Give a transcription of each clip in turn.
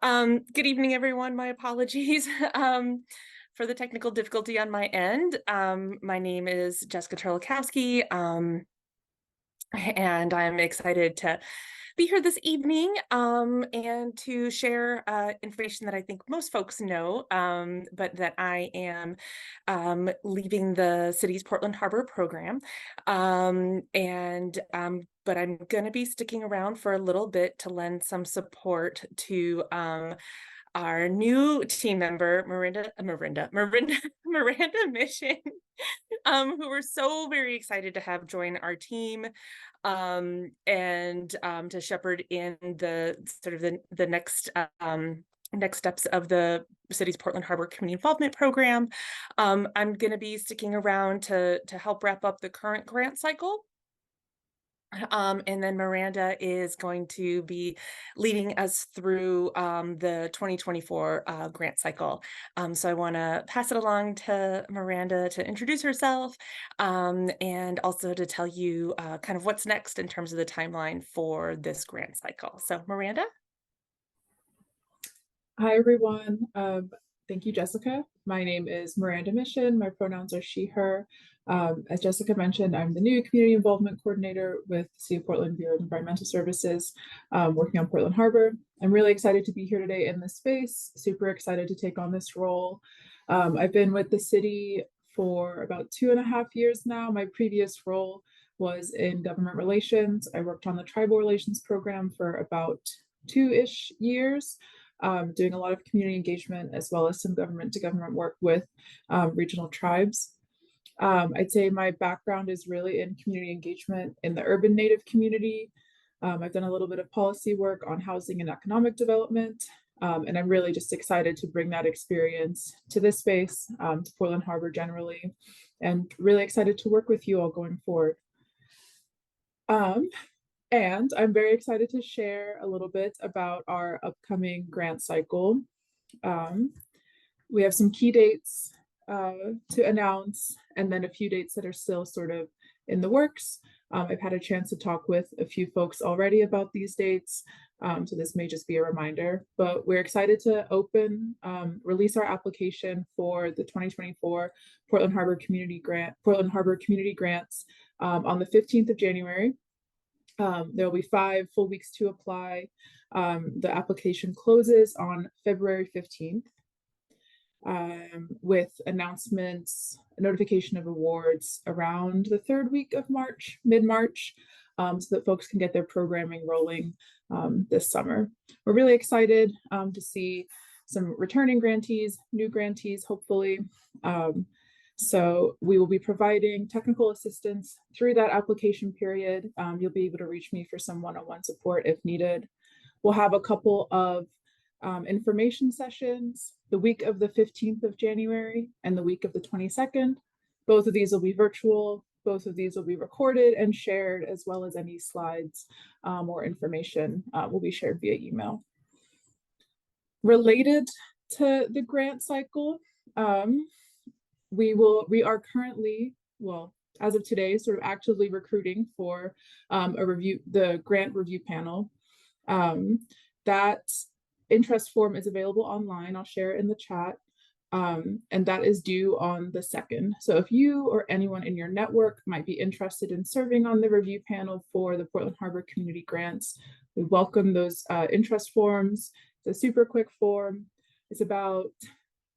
Good evening, everyone. My apologies for the technical difficulty on my end. My name is Jessica Terlikowski, and I'm excited to be here this evening and to share information that I think most folks know, but that I am leaving the city's Portland Harbor program. But I'm going to be sticking around for a little bit to lend some support to our new team member, Miranda Mission, who we're so very excited to have join our team, and to shepherd in the sort of the next steps of the city's Portland Harbor Community Involvement Program. I'm going to be sticking around to help wrap up the current grant cycle. And then Miranda is going to be leading us through the 2024 grant cycle. So I want to pass it along to Miranda to introduce herself, and also to tell you kind of what's next in terms of the timeline for this grant cycle. So Miranda? Hi, everyone. Thank you, Jessica. My name is Miranda Mission. My pronouns are she, her. As Jessica mentioned, I'm the new Community Involvement Coordinator with the City of Portland Bureau of Environmental Services, working on Portland Harbor. I'm really excited to be here today in this space, super excited to take on this role. I've been with the city for about 2.5 years now. My previous role was in government relations. I worked on the tribal relations program for about 2-ish years. Doing a lot of community engagement as well as some government to government work with regional tribes. I'd say my background is really in community engagement in the urban Native community. I've done a little bit of policy work on housing and economic development, and I'm really just excited to bring that experience to this space, to Portland Harbor generally, and really excited to work with you all going forward. And I'm very excited to share a little bit about our upcoming grant cycle. We have some key dates to announce, and then a few dates that are still sort of in the works. I've had a chance to talk with a few folks already about these dates, so this may just be a reminder, but we're excited to release our application for the 2024 Portland Harbor Community Grants on the 15th of January. There will be 5 full weeks to apply. The application closes on February 15th, with announcements, notification of awards around the 3rd week of March, mid-March, so that folks can get their programming rolling this summer. We're really excited to see some returning grantees, new grantees, hopefully. So we will be providing technical assistance through that application period. You'll be able to reach me for some one-on-one support if needed. We'll have a couple of information sessions the week of the 15th of January and the week of the 22nd. Both of these will be virtual. Both of these will be recorded and shared, as well as any slides or information will be shared via email. Related to the grant cycle, we are currently, well, as of today, sort of actively recruiting for the grant review panel. That interest form is available online. I'll share it in the chat. And that is due on the 2nd. So if you or anyone in your network might be interested in serving on the review panel for the Portland Harbor Community Grants, we welcome those interest forms. It's a super quick form. It's about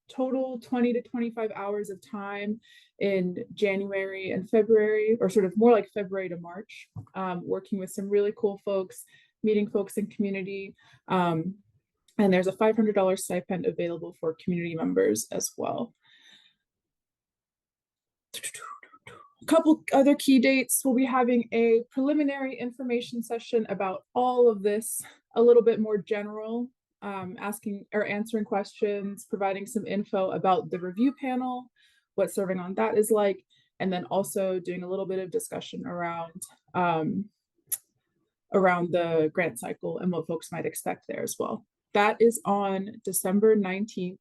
total 20 to 25 hours of time in January and February, or sort of more like February to March, working with some really cool folks, meeting folks in community. And there's a $500 stipend available for community members as well. A couple other key dates. We'll be having a preliminary information session about all of this, a little bit more general, asking or answering questions, providing some info about the review panel, what serving on that is like, and then also doing a little bit of discussion around the grant cycle and what folks might expect there as well. That is on December 19th,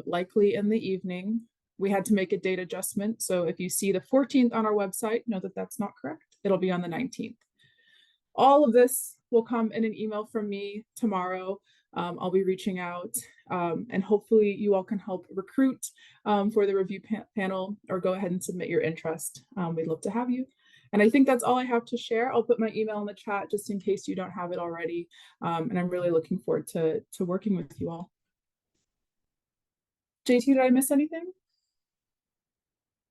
likely in the evening. We had to make a date adjustment, so if you see the 14th on our website, know that that's not correct. It'll be on the 19th. All of this will come in an email from me tomorrow, I'll be reaching out, and hopefully you all can help recruit for the review panel, or go ahead and submit your interest. We'd love to have you. And I think that's all I have to share. I'll put my email in the chat just in case you don't have it already. And I'm really looking forward to working with you all. JT, did I miss anything?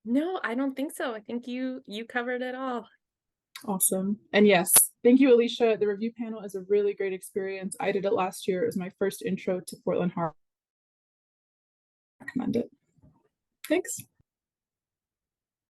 No, I don't think so. I think you covered it all. Awesome. And yes, thank you, Alicia. The review panel is a really great experience. I did it last year. It was my first intro to Portland Harbor. Recommend it. Thanks.